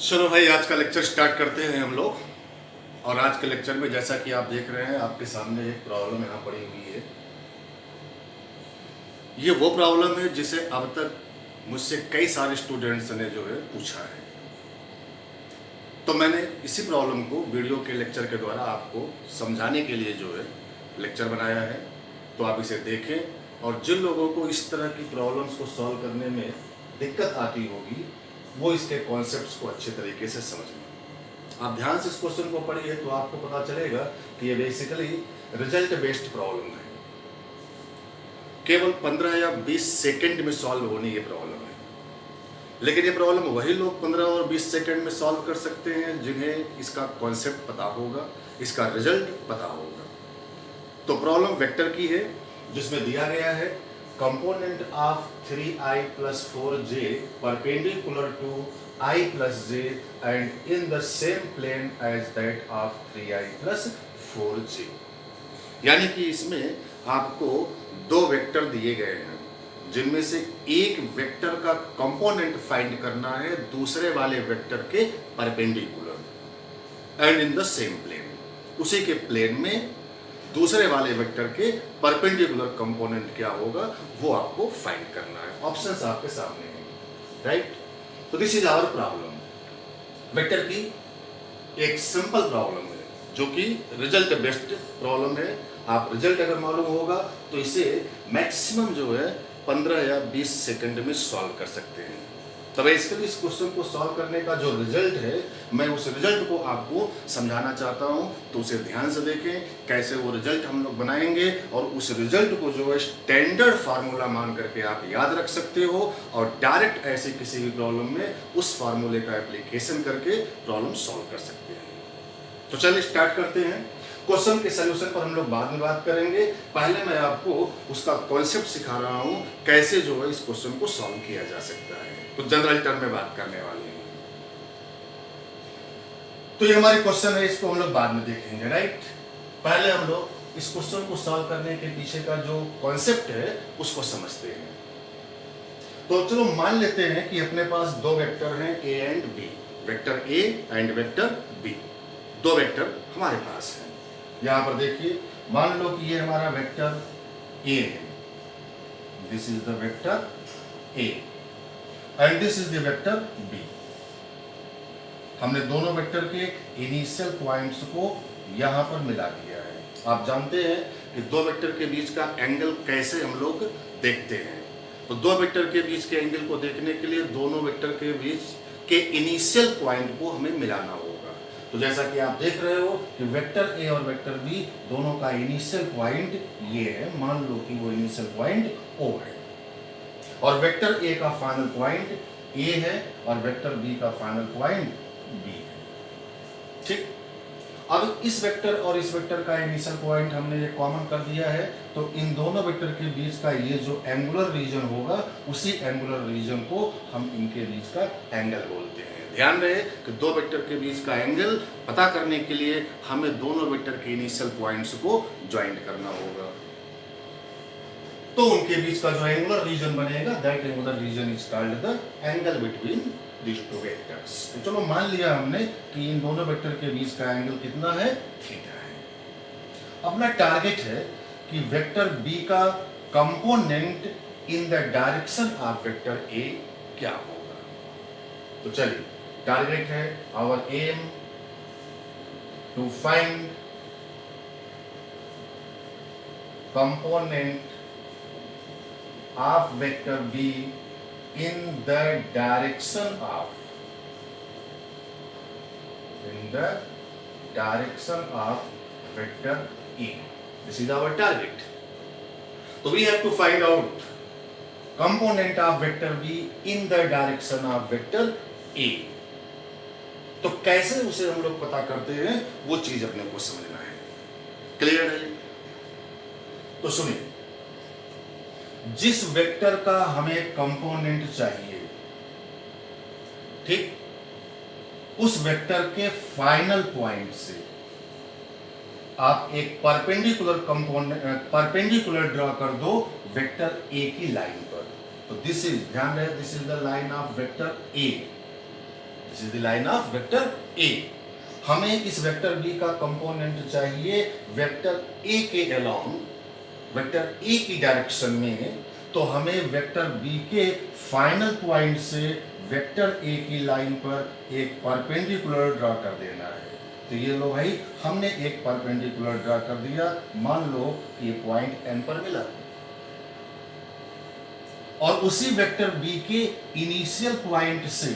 चलो भाई, आज का लेक्चर स्टार्ट करते हैं हम लोग। और आज के लेक्चर में जैसा कि आप देख रहे हैं, आपके सामने एक प्रॉब्लम यहाँ पड़ी हुई है। ये वो प्रॉब्लम है जिसे अब तक मुझसे कई सारे स्टूडेंट्स ने जो है पूछा है। तो मैंने इसी प्रॉब्लम को वीडियो के लेक्चर के द्वारा आपको समझाने के लिए जो है लेक्चर बनाया है। तो आप इसे देखें, और जिन लोगों को इस तरह की प्रॉब्लम्स को सॉल्व करने में दिक्कत आती होगी वो इसके कॉन्सेप्ट्स को अच्छे तरीके से समझ लें। आप ध्यान से इस क्वेश्चन को पढ़िए तो आपको पता चलेगा कि ये बेसिकली रिजल्ट बेस्ड प्रॉब्लम है। केवल 15 या 20 सेकंड में सॉल्व होनी ये प्रॉब्लम है। लेकिन ये प्रॉब्लम वही लोग 15 और 20 सेकंड में सॉल्व कर सकते हैं जिन्हें इसका कॉन्सेप्ट पता होगा, इसका रिजल्ट पता होगा। तो प्रॉब्लम वेक्टर की है, जिसमें दिया गया है component of 3i plus 4j perpendicular to I plus j and in the same plane as that of 3i plus 4j। यानी कि इसमें आपको दो वेक्टर दिए गए हैं जिनमें से एक वेक्टर का कंपोनेंट फाइंड करना है दूसरे वाले वेक्टर के perpendicular and in the same plane. उसी के प्लेन में दूसरे वाले वेक्टर के परपेंडिकुलर कंपोनेंट क्या होगा वो आपको फाइंड करना है। ऑप्शंस आपके सामने हैं, राइट। तो this is our problem. Vector की एक सिंपल प्रॉब्लम है जो कि रिजल्ट बेस्ड प्रॉब्लम है। आप रिजल्ट अगर मालूम होगा तो इसे मैक्सिमम जो है 15 या 20 सेकंड में सॉल्व कर सकते हैं। तो बेसिकली इस क्वेश्चन को सॉल्व करने का जो रिजल्ट है, मैं उस रिजल्ट को आपको समझाना चाहता हूं। तो उसे ध्यान से देखें कैसे वो रिजल्ट हम लोग बनाएंगे, और उस रिजल्ट को जो है स्टैंडर्ड फार्मूला मान करके आप याद रख सकते हो और डायरेक्ट ऐसे किसी भी प्रॉब्लम में उस फार्मूले का एप्लीकेशन करके प्रॉब्लम सॉल्व कर सकते हैं। तो चलिए स्टार्ट करते हैं। क्वेश्चन के सॉल्यूशन पर हम लोग बाद में बात करेंगे। पहले मैं आपको उसका कॉन्सेप्ट सिखा रहा हूं, कैसे जो है इस क्वेश्चन को सॉल्व किया जा सकता है। तो जनरल टर्म में बात करने वाले हैं। तो ये हमारे क्वेश्चन है, इसको हम लोग बाद में देखेंगे, राइट। पहले हम लोग इस क्वेश्चन को सॉल्व करने के पीछे का जो कॉन्सेप्ट है उसको समझते हैं। तो चलो मान लेते हैं कि अपने पास दो वेक्टर हैं A and B, vector A and vector B. दो वेक्टर हमारे पास हैं। यहां पर देखिए, मान लो कि ये हमारा वेक्टर ए है, this is the vector A and this is the vector B. हमने दोनों वेक्टर के इनिशियल पॉइंट्स को यहां पर मिला दिया है। आप जानते हैं कि दो वेक्टर के बीच का एंगल कैसे हम लोग देखते हैं। तो दो वेक्टर के बीच के एंगल को देखने के लिए दोनों वेक्टर के बीच के इनिशियल पॉइंट को हमें मिलाना होगा। तो जैसा कि आप देख रहे हो कि वेक्टर ए और वेक्टर बी दोनों का इनिशियल पॉइंट ये है, मान लो कि वो इनिशियल पॉइंट ओ है, और वेक्टर ए का फाइनल पॉइंट ए है और वेक्टर बी का फाइनल पॉइंट बी है, ठीक। अब इस वेक्टर और इस वेक्टर का इनिशियल पॉइंट हमने ये कॉमन कर दिया है। तो इन दोनों वेक्टर के बीच का ये जो एंगुलर रीजन होगा, उसी एंगुलर रीजन को हम इनके बीच का एंगल बोलते हैं। ध्यान रहे कि दो वेक्टर के बीच का एंगल पता करने के लिए हमें दोनों वेक्टर के इनिशियल पॉइंट्स को ज्वाइंट करना होगा। तो उनके बीच का जो एंगुलर रीजन बनेगा, that angular region is called the angle between these two vectors। तो चलो मान लिया हमने कि इन दोनों वेक्टर के बीच का एंगल कितना है, थीटा है। अपना टारगेट है कि वेक्टर बी का component in the direction of vector A क्या होगा। तो चलिए, टारगेट है our aim to find component of vector b in the direction of vector a। This is our target। So we have to find out component of vector b in the direction of vector a। तो कैसे उसे हम लोग पता करते हैं वो चीज अपने को समझना है। क्लियर है? तो सुनिए, जिस वेक्टर का हमें कंपोनेंट चाहिए, ठीक, उस वेक्टर के फाइनल पॉइंट से आप एक परपेंडिकुलर ड्रॉ कर दो वेक्टर ए की लाइन पर। तो दिस इज, ध्यान रहे, this is the line of vector A, this is the line of vector ए। हमें इस वेक्टर बी का कंपोनेंट चाहिए वेक्टर ए के अलोंग, वेक्टर ए की डायरेक्शन में। तो हमें वेक्टर बी के फाइनल पॉइंट से वेक्टर ए की लाइन पर एक परपेंडिकुलर ड्रा कर देना है। तो ये लो भाई, हमने एक परपेंडिकुलर ड्रा कर दिया। मान लो कि ये पॉइंट एन पर मिला, और उसी वेक्टर बी के इनिशियल पॉइंट से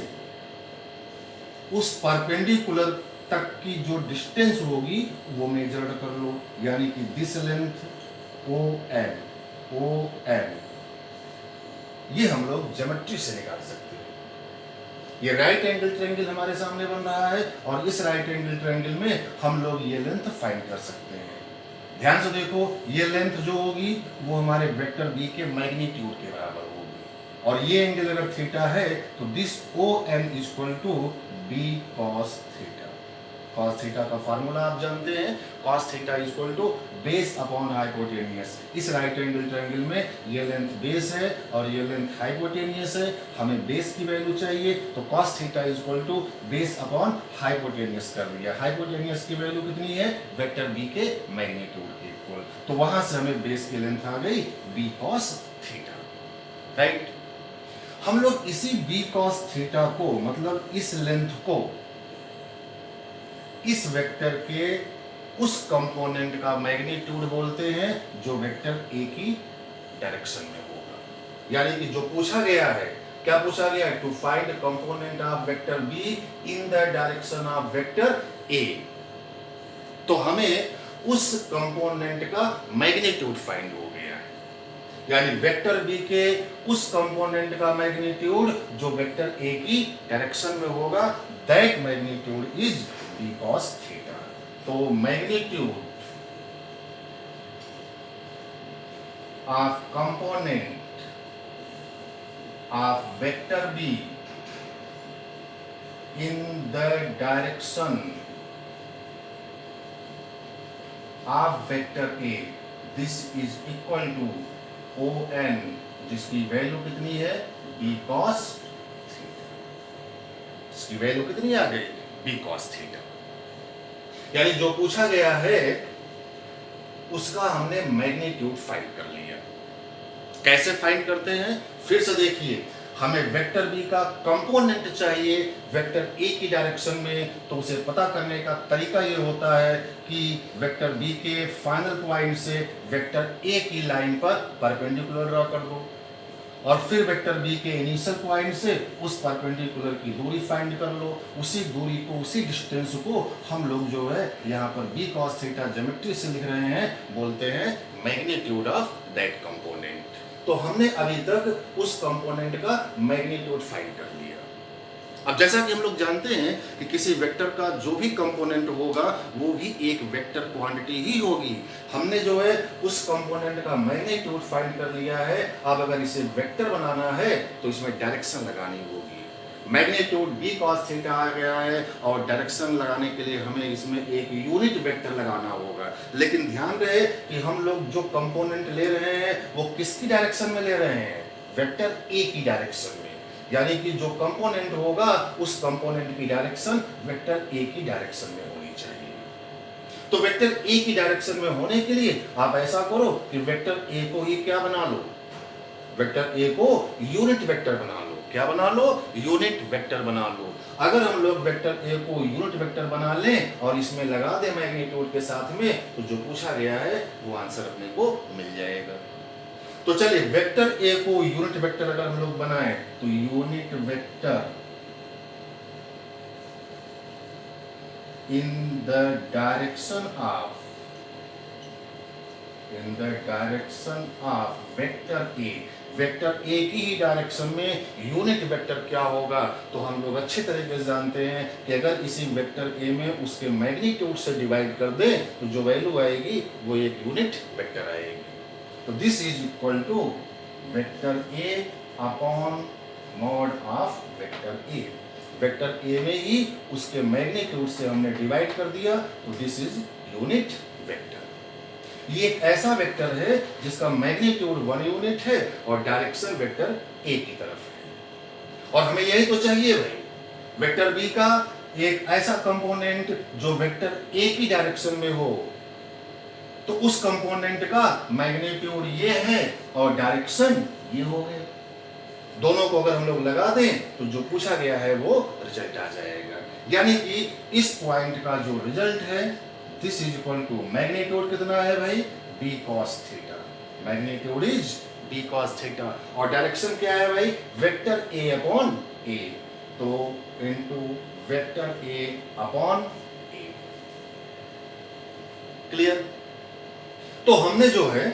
उस परपेंडिकुलर तक की जो डिस्टेंस होगी वो मेजर कर लो, यानी कि दिस लेंथ ओ एन, ये हम लोग ज्योमेट्री से निकाल सकते हैं। ये राइट एंगल ट्रायंगल हमारे सामने बन रहा है, और इस राइट एंगल ट्रायंगल में हम लोग ये लेंथ फाइंड कर सकते हैं। ध्यान से देखो, ये लेंथ जो होगी वो हमारे वेक्टर बी के मैग्नीट्यूड के बराबर होगी, और ये एंगल अगर थीटा है तो this O N equal to B cos theta. Cos theta का फार्मूला आप जानते हैं, cos theta equal to base upon hypotenuse. इस राइट एंगल ट्रायंगल में ये लेंथ बेस है और ये लेंथ हाइपोटेनियस है। हमें बेस की वैल्यू चाहिए, तो cos theta equal to base upon hypotenuse कर दिया। हाइपोटेनियस की वैल्यू कितनी है? वेक्टर बी के मैग्नीट्यूड के इक्वल। तो वहां से हमें बेस की लेंथ आ गई बी कॉस थीटा, राइट। हम लोग इसी बी कॉस थीटा को, मतलब इस लेंथ को, इस वेक्टर के उस कंपोनेंट का मैग्नीट्यूड बोलते हैं जो वेक्टर ए की डायरेक्शन में होगा। यानी कि जो पूछा गया है, क्या पूछा गया है? To find component of vector B in the direction of vector A. तो हमें उस कंपोनेंट का मैग्नीट्यूड फाइंड हो गया है, यानी वेक्टर बी के उस कंपोनेंट का मैग्नीट्यूड जो वेक्टर ए की डायरेक्शन में होगा, that magnitude is B cos theta. तो magnitude of component of vector B in the direction of vector A, this is equal to O N, जिसकी value कितनी है? B cos theta. इसकी value कितनी आ गई? B cos theta. यानी जो पूछा गया है उसका हमने मैग्नीट्यूड फाइंड कर लिया। कैसे फाइंड करते हैं? फिर से देखिए, हमें वेक्टर बी का कंपोनेंट चाहिए वेक्टर ए की डायरेक्शन में। तो उसे पता करने का तरीका ये होता है कि वेक्टर बी के फाइनल पॉइंट से वेक्टर ए की लाइन पर परपेंडिकुलर ड्रा कर दो, और फिर वेक्टर बी के इनिशियल पॉइंट से उस परपेंडिकुलर की दूरी फाइंड कर लो। उसी दूरी को, उसी डिस्टेंस को हम लोग जो है यहाँ पर बी कॉस थीटा ज्योमेट्री से लिख रहे हैं, बोलते हैं मैग्नीट्यूड ऑफ दैट कंपोनेंट। तो हमने अभी तक उस कंपोनेंट का मैग्नीट्यूड फाइंड कर लिया। अब जैसा कि हम लोग जानते हैं कि किसी वेक्टर का जो भी कंपोनेंट होगा वो भी एक वेक्टर क्वांटिटी ही होगी। हमने जो है उस कंपोनेंट का मैग्नीट्यूड फाइंड कर लिया है। अब अगर इसे वेक्टर बनाना है तो इसमें डायरेक्शन लगानी होगी। मैग्नीट्यूड बी कॉस थीटा आ गया है, और डायरेक्शन लगाने के लिए हमें इसमें एक यूनिट वेक्टर लगाना होगा। लेकिन ध्यान रहे कि हम लोग जो कंपोनेंट ले रहे हैं वो किसकी डायरेक्शन में ले रहे हैं? वेक्टर ए की डायरेक्शन में। यानी कि जो कंपोनेंट होगा उस कंपोनेंट की डायरेक्शन वेक्टर ए की डायरेक्शन में होनी चाहिए। तो वेक्टर ए की डायरेक्शन में होने के लिए आप ऐसा करो कि वेक्टर ए को ही क्या बना लो? वेक्टर ए को यूनिट वेक्टर बना लो। क्या बना लो? यूनिट वेक्टर बना लो। अगर हम लोग वेक्टर ए को यूनिट वेक्टर बना लें और इसमें लगा दें मैग्नीट्यूड के साथ में, तो जो पूछा गया है वो आंसर अपने को मिल जाएगा। तो चलिए, वेक्टर ए को यूनिट वेक्टर अगर हम लोग बनाएं तो unit vector in the direction of vector A, vector ए की ही डायरेक्शन में यूनिट वेक्टर क्या होगा? तो हम लोग अच्छे तरीके से जानते हैं कि अगर इसी वेक्टर ए में उसके मैग्नीट्यूड से डिवाइड कर दें तो जो वैल्यू आएगी वो एक यूनिट वेक्टर आएगी। तो this is equal to vector A upon mod of vector A. Vector A में ही उसके मैग्नीट्यूड से हमने डिवाइड कर दिया, तो दिस इज यूनिट वेक्टर। ये एक ऐसा वेक्टर है जिसका मैग्नीट्यूड 1 यूनिट है और डायरेक्शन वेक्टर ए की तरफ है। और हमें यही तो चाहिए भाई, वेक्टर बी का एक ऐसा कंपोनेंट जो वेक्टर ए की डायरेक्शन में हो, तो उस कंपोनेंट का मैग्नीट्यूड ये है और डायरेक्शन ये हो गया। दोनों को अगर हम लोग लगा दें तो जो पूछा गया है वो रिजल्ट आ जाएगा। यानी कि इस पॉइंट का जो रिजल्ट है, this is equal to magnitude कितना है भाई, b cos theta. Magnitude is b cos theta और डायरेक्शन क्या है भाई, वेक्टर a अपॉन a, तो into vector a upon a। Clear? तो हमने जो है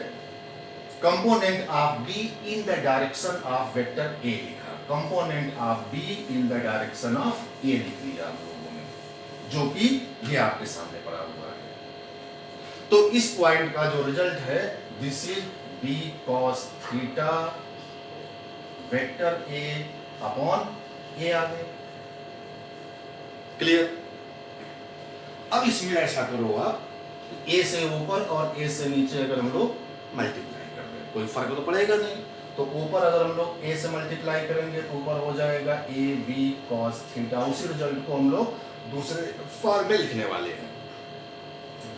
component of b in the direction of vector a लिखा, component of b in the direction of a लिख लिया हम लोगों ने, जो कि ये आपके सामने पड़ा हुआ है। तो इस पॉइंट का जो रिजल्ट है, this is b cos theta vector a upon a आ गया। क्लियर? अब इसमें ऐसा करो आप, a से ऊपर और a से नीचे अगर हम लोग मल्टीप्लाई कर दें, कोई फर्क तो पड़ेगा नहीं। तो ऊपर अगर हम लोग a से मल्टीप्लाई करेंगे तो ऊपर हो जाएगा a b cos थीटा। उसी रिजल्ट को हम लोग दूसरे फॉर्म में लिखने वाले हैं,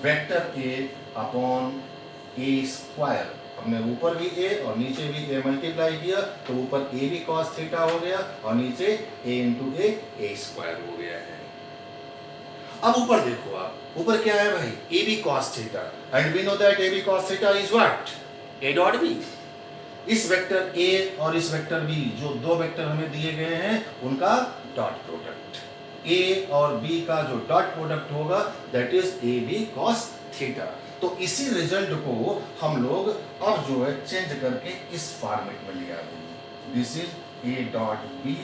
vector a upon a square. हमने ऊपर भी a और नीचे भी a मल्टीप्लाई किया तो ऊपर a भी cos थीटा हो गया और नीचे a इंटू a स्क्वायर हो गया है। अब ऊपर देखो आप, ऊपर क्या है भाई, a b cos theta, and we know that a b cos theta is what, a dot b। इस वेक्टर a और इस वेक्टर b, जो दो वेक्टर हमें दिए गए हैं, उनका डॉट प्रोडक्ट, a और b का जो डॉट प्रोडक्ट होगा that is a b cos theta. तो इसी रिजल्ट को हम लोग अब जो है चेंज करके इस फॉर्मेट में लिया देंगे, this is a dot b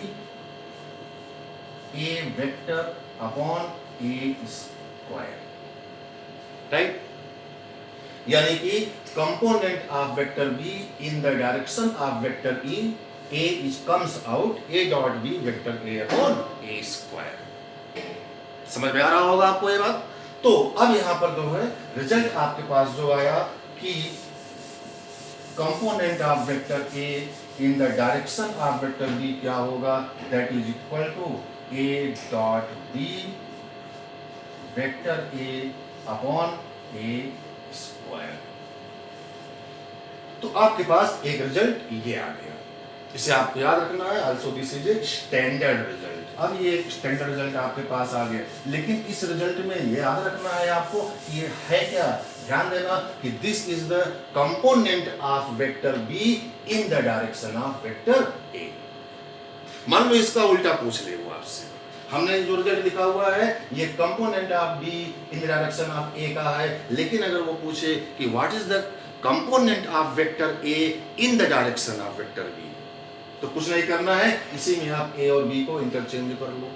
a vector upon a square, right. यानी कि component of vector b in the direction of vector e, a is comes out a dot b vector a upon a square. समझ में आ रहा होगा आपको ये बात? तो अब यहां पर जो है रिजल्ट आपके पास जो आया कि component of vector a in the direction of vector b क्या होगा, that is equal to a dot b vector a upon a square. तो आपके पास एक रिजल्ट ये आ गया, इसे आपको याद रखना है, also this is a standard result. अब ये एक स्टैंडर्ड रिजल्ट आपके पास आ गया, लेकिन इस रिजल्ट में ये याद रखना है आपको कि ये है क्या। ध्यान देना कि this is the component of vector b in the direction of vector a। मान लो इसका उल्टा पूछ ले वो आपसे, हमने जो रिजल्ट लिखा हुआ है ये component of b in the direction of a का है, लेकिन अगर वो पूछे कि what is the component of vector a in the direction of vector b, तो कुछ नहीं करना है, इसी में आप a और b को इंटरचेंज कर लो।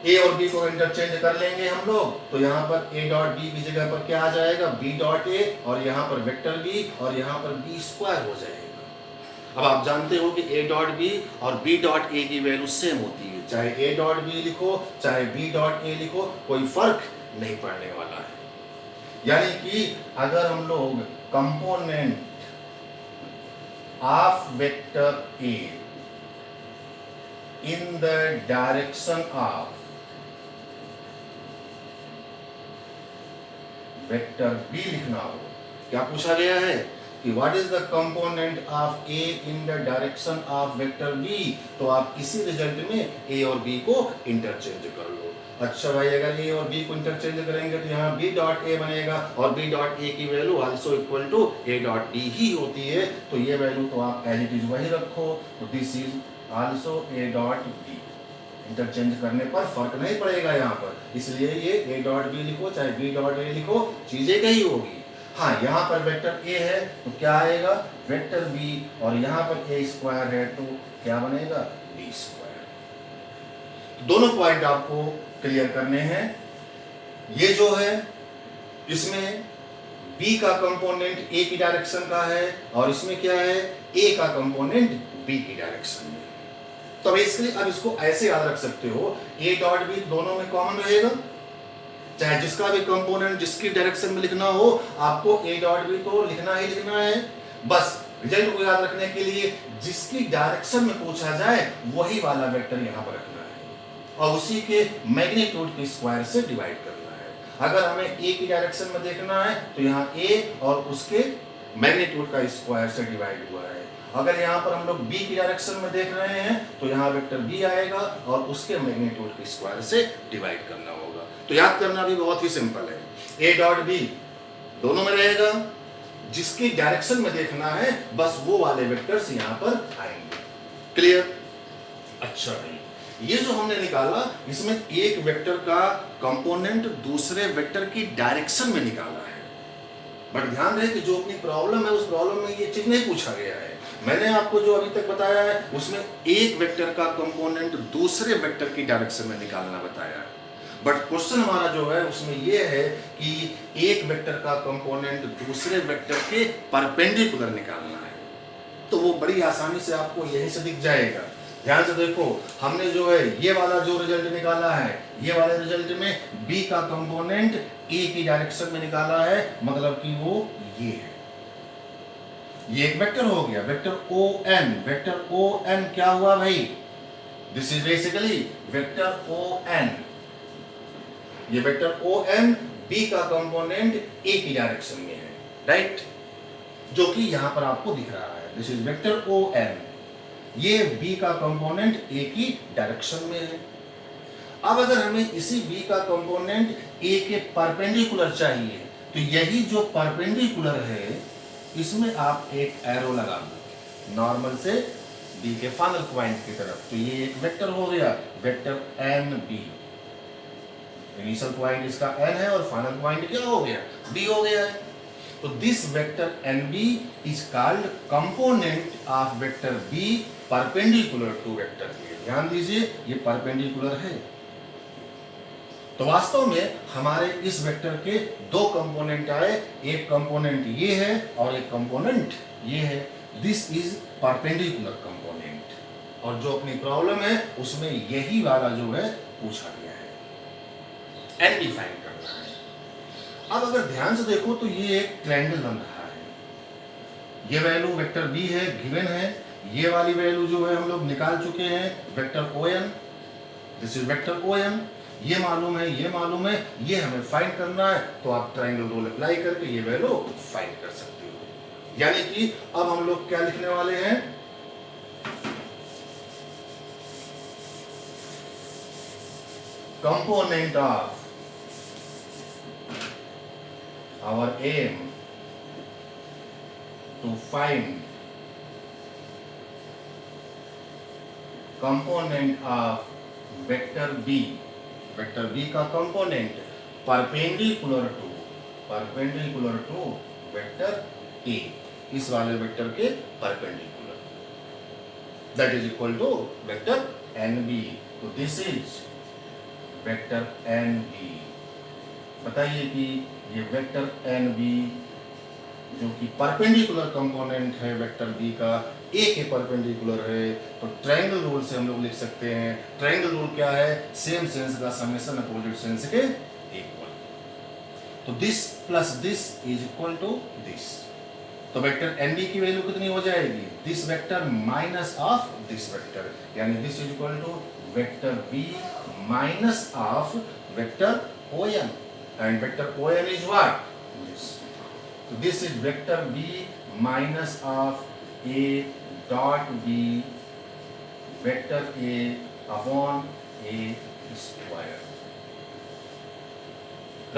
a और b को इंटरचेंज कर लेंगे हम लोग, तो यहाँ पर a डॉट b की जगह पर क्या आ जाएगा, b डॉट a, और यहाँ पर वेक्टर b और यहाँ पर b स्क्वायर हो जाएगा। अब आप जानते हो कि a डॉट b और b डॉट a की वैल्यू सेम होती है, चाहे a डॉट b लिखो चाहे b डॉट a लिखो, कोई फर्क नहीं पड़ने वाला है। यानी कि अगर हम लोग component of vector a in the direction of vector b लिखना हो, क्या पूछा गया है कि what is the component of a in the direction of vector b, तो आप इसी रिजल्ट में a और b को इंटरचेंज कर लो। अच्छा भाई, अगर a और b को इंटरचेंज करेंगे तो यहाँ b डॉट a बनेगा और b डॉट a की value also equal to a dot b ही होती है, तो ये वैल्यू तो आप एज इट इज वही रखो, तो this is also a dot b। Interchange करने पर फर्क नहीं पड़ेगा यहाँ पर, इसलिए ये a डॉट b लिखो चाहे b डॉट a लिखो, चीजें कही होगी। हाँ, यहाँ पर वेक्टर a है तो क्या आएगा, वेक्टर b, और यहाँ पर a स्क्वायर है तो क्या बनेगा, b स्क्वायर। दोनों पॉइंट आपको क्लियर करने हैं। ये जो है इसमें b का कंपोनेंट a की डायरेक्शन का है और इसमें क्या है, a का कंपोनेंट b की डायरेक्शन में। तो बेसिकली अब इसको ऐसे याद रख सकते हो, a डॉट b दोनों में कॉमन रहेगा, चाहे जिसका भी कंपोनेंट जिसकी डायरेक्शन में लिखना हो, आपको a डॉट b तो लिखना ही लिखना है। बस रिजल्ट को याद रखने के लिए जिसकी डायरेक्शन में पूछा जाए वही वाला वेक्टर यहाँ पर रखना है। और उसी के मैग्नीट्यूड के स्क्वायर से डिवाइड करना है। अगर हमें ए की डायरेक्शन में देखना है तो यहाँ ए और उसके मैग्नीट्यूड का स्क्वायर से डिवाइड हुआ है। अगर यहाँ पर हम लोग बी की डायरेक्शन में देख रहे हैं तो यहाँ वेक्टर बी आएगा और उसके मैग्नीट्यूड के स्क्वायर से डिवाइड करना होगा। तो याद करना भी बहुत ही सिंपल है, ए डॉट बी दोनों में रहेगा, जिसकी डायरेक्शन में देखना है बस वो वाले वेक्टर्स यहाँ पर आएंगे। क्लियर? अच्छा भाई, ये जो हमने निकाला इसमें एक वेक्टर का कंपोनेंट दूसरे वेक्टर की डायरेक्शन में निकाला है, बट ध्यान रहे कि जो अपनी प्रॉब्लम है उस प्रॉब्लम में ये चीज नहीं पूछा गया है। मैंने आपको जो अभी तक बताया है उसमें एक वेक्टर का कंपोनेंट दूसरे वेक्टर की डायरेक्शन में निकालना बताया है, बट क्वेश्चन हमारा जो है उसमें यह है कि एक वेक्टर का कंपोनेंट दूसरे वेक्टर के परपेंडिकुलर निकालना है। तो वो बड़ी आसानी से आपको यहीं से दिख जाएगा। ध्यान से देखो, हमने जो है ये वाला जो रिजल्ट निकाला है, ये वाले रिजल्ट में बी का कंपोनेंट ए की डायरेक्शन में निकाला है, मतलब कि वो ये है। ये एक वेक्टर हो गया, vector O N. Vector O N क्या हुआ भाई? This is basically vector O N. ये वेक्टर ओ एन बी का कंपोनेंट ए की डायरेक्शन में है, राइट? जो कि यहां पर आपको दिख रहा है, this is vector O N. ये बी का कंपोनेंट ए की डायरेक्शन में है। अब अगर हमें इसी बी का कंपोनेंट ए के परपेंडिकुलर चाहिए तो यही जो परपेंडिकुलर है इसमें आप एक एरो लगा दो नॉर्मल से बी के फाइनल पॉइंट की तरफ। तो ये एक वेक्टर हो गया, vector N B. Initial point इसका एन है और फाइनल पॉइंट क्या हो गया? बी हो गया है। तो this vector N B is called component of vector B perpendicular to vector A. ध्यान दीजिए, ये परपेंडिकुलर है। तो वास्तव में हमारे इस वेक्टर के दो कंपोनेंट आए, एक कंपोनेंट ये है और एक कंपोनेंट ये है। This is perpendicular component. और जो अपनी प्रॉब्लम है उसमें यही वाला जो है पूछा गया है, एन डिफाइन करना है। अब अगर ध्यान से देखो तो ये एक ट्रायंगल बन रहा है। ये वैल्यू वेक्टर बी है, गिवन है। ये वाली वैल्यू जो है हम लोग निकाल चुके हैं, vector O N. This is vector O N. ये मालूम है, ये मालूम है, ये हमें फाइंड करना है। तो आप ट्रायंगल रूल अप्लाई करके ये वैल्यू फाइंड कर सकते हो। यानी कि अब हम लोग क्या लिखने वाले हैं? Component of our aim to find component of vector b का component perpendicular to vector a, इस वाले वेक्टर के perpendicular, that is equal to vector nb। तो दिस इज वेक्टर nb। बताइए कि ये वेक्टर एन बी जो कि परपेंडिकुलर कंपोनेंट है वेक्टर बी का, ए के परपेंडिकुलर है, तो ट्रायंगल रूल से हम लोग लिख सकते हैं। ट्रायंगल रूल क्या है? सेम सेंस का समेशन अपोजिट सेंस के इक्वल। तो this plus this is equal to this. तो वेक्टर एन बी की वैल्यू कितनी हो जाएगी? This vector minus of this vector, यानी this is equal to vector B minus of vector O N. And vector ON is what? This. So this is vector B minus of A dot B vector A upon A square.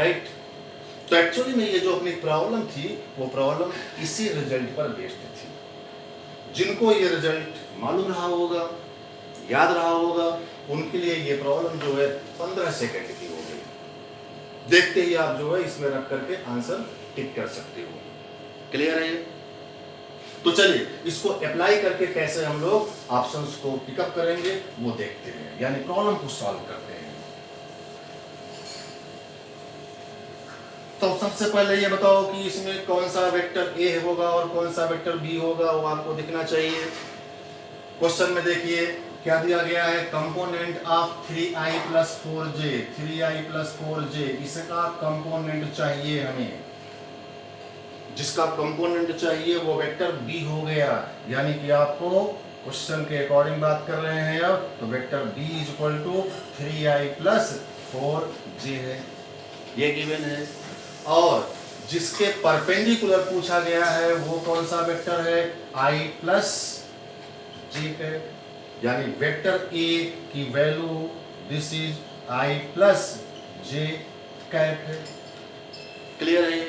Right? तो actually में ये जो अपनी problem थी वो problem इसी result पर based थी। जिनको ये रिजल्ट मालूम रहा होगा, याद रहा होगा, उनके लिए ये प्रॉब्लम जो है 15 सेकंड की होगी। देखते ही आप जो है इसमें रख करके आंसर टिक कर सकते हो। क्लियर है? तो चलिए इसको अप्लाई करके कैसे हम लोग ऑप्शंस को पिकअप करेंगे वो देखते हैं, यानी प्रॉब्लम को सॉल्व करते हैं। तो सबसे पहले ये बताओ कि इसमें कौन सा वेक्टर ए होगा और कौन सा वेक्टर बी होगा, वो आपको दिखना चाहिए। क्वेश्चन में देखिए क्या दिया गया है? Component of 3i plus 4j, 3i plus 4j, इसका कंपोनेंट चाहिए हमें। जिसका कंपोनेंट चाहिए वो वेक्टर बी हो गया, यानी कि आपको क्वेश्चन के अकॉर्डिंग बात कर रहे हैं अब, तो vector b is equal to 3i plus 4j है, ये गिवन है। और जिसके परपेंडिकुलर पूछा गया है वो कौन सा वेक्टर है, i प्लस j है, यानी वेक्टर a की value this is i plus j cap है। क्लियर है?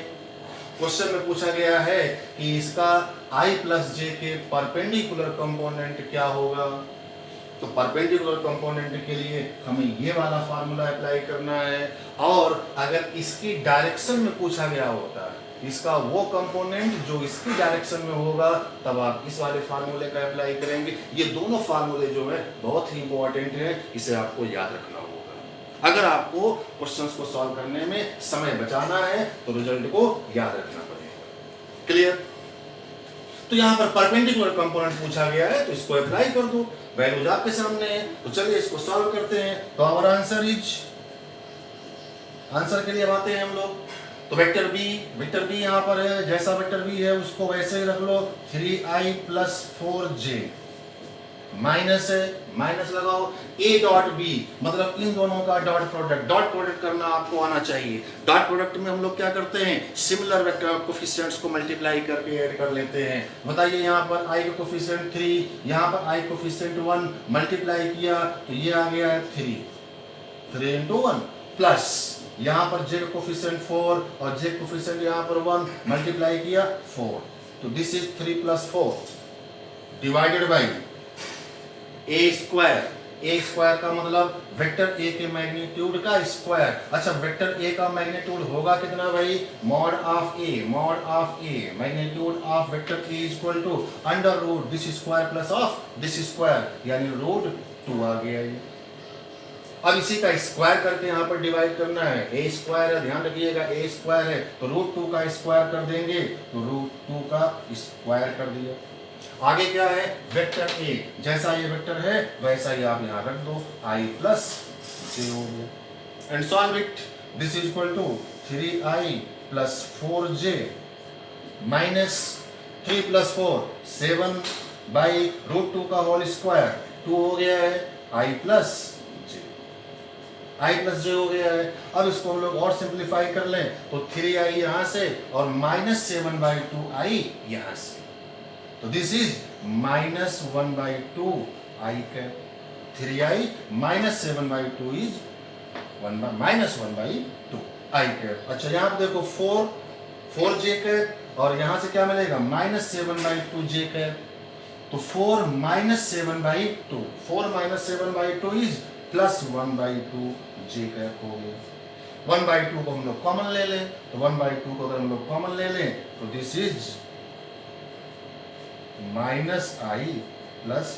क्वेश्चन में पूछा गया है कि इसका i प्लस j के परपेंडिकुलर कंपोनेंट क्या होगा, तो परपेंडिकुलर कंपोनेंट के लिए हमें ये वाला फार्मूला अप्लाई करना है। और अगर इसकी डायरेक्शन में पूछा गया होता है इसका वो कंपोनेंट जो इसकी डायरेक्शन में होगा, तब आप इस वाले फार्मूले का अप्लाई करेंगे। ये दोनों फार्मूले जो है बहुत ही इंपॉर्टेंट है, इसे आपको याद रखना होगा। अगर आपको क्वेश्चंस को सॉल्व करने में समय बचाना है तो रिजल्ट को याद रखना पड़ेगा। क्लियर? तो यहाँ पर परपेंडिकुलर कंपोनेंट पूछा गया है तो इसको अप्लाई कर दो, वैल्यूज आपके सामने है। तो चलिए इसको सॉल्व करते हैं। तो हमारा आंसर के लिए अब आते हैं हम लोग। तो वेक्टर बी यहाँ पर है, जैसा वेक्टर बी है उसको वैसे ही रख लो। 3i प्लस 4j माइनस है, माइनस लगाओ। a डॉट बी मतलब इन दोनों का डॉट प्रोडक्ट करना आपको आना चाहिए। डॉट प्रोडक्ट में हम लोग क्या करते हैं, सिमिलर वेक्टर कोफिशिएंट्स को मल्टीप्लाई करके ऐड कर लेते हैं। बताइए यहाँ पर i का कोफिशिएंट 3, यहाँ पर i कोफिशिएंट 1, मल्टीप्लाई किया तो ये आ गया है 3 into 1 प्लस यहाँ पर j का कोफिशिएंट 4 और j कोफिशिएंट यहाँ पर 1, मल्टीप्लाई किया 4, तो this is 3 plus 4 divided by A square का मतलब वेक्टर ए के मैग्नीट्यूड का स्क्वायर। अच्छा, वेक्टर ए का मैग्नीट्यूड होगा कितना भाई, mod of A magnitude of vector A is equal to under root this square plus of this square, यानी रूट 2 आ गया ये। अब इसी का स्क्वायर करके यहाँ पर डिवाइड करना है। ए स्क्वायर है, ध्यान रखिएगा ए स्क्वायर है तो रूट 2 का स्क्वायर कर देंगे, तो रूट 2 का स्क्वायर कर दिया। आगे क्या है, वेक्टर ए, जैसा ये वेक्टर है वैसा ही आप यहाँ रख दो, i प्लस j हो गया। And solve it, this is equal to 3i plus 4j minus 3 plus 4 7 by root 2 का होल स्क्वायर 2 हो गया है, i प्लस j हो गया है। अब इसको हम लोग और सिंप्लीफाई कर लें तो 3i यहाँ से और माइनस 7 बाई 2i यहाँ से, तो this is minus 1 by 2 i cap. 3i minus 7 by 2 is minus 1 by 2 i cap. अच्छा, यहाँ पर देखो 4j कैप और यहाँ से क्या मिलेगा, माइनस 7 बाई 2j कैप, तो 4 minus 7 by 2, 4 minus 7 by 2 is plus 1 by 2 j cap हो गया। 1 बाई 2 को हम लोग कॉमन ले लें, तो 1 बाई 2 को अगर हम लोग कॉमन ले लें तो this is minus i plus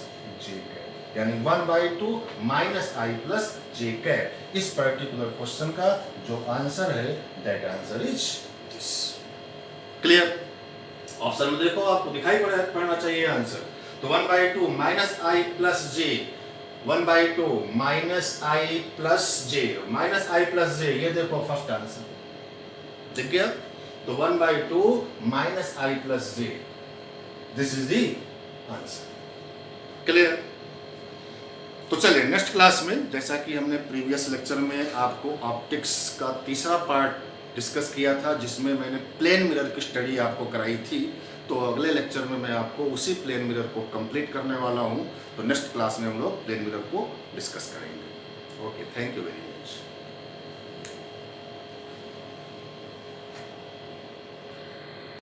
j cap, यानी 1 by 2 minus i plus j cap. इस पर्टिकुलर क्वेश्चन का जो आंसर है that answer is this. Clear? Option में देखो आपको दिखाई पड़ना चाहिए आंसर। तो 1 by 2 minus i plus j, 1 by 2 minus i plus j, ये देखो फर्स्ट आंसर दिख गया। तो 1 by 2 minus i plus j, this is the answer. Clear? तो चलिए नेक्स्ट क्लास में, जैसा कि हमने प्रीवियस लेक्चर में आपको ऑप्टिक्स का तीसरा पार्ट डिस्कस किया था जिसमें मैंने प्लेन मिरर की स्टडी आपको कराई थी, तो अगले लेक्चर में मैं आपको उसी प्लेन मिरर को कंप्लीट करने वाला हूं। तो नेक्स्ट क्लास में हम लोग प्लेन मिरर को डिस्कस करेंगे। Okay, thank you very much.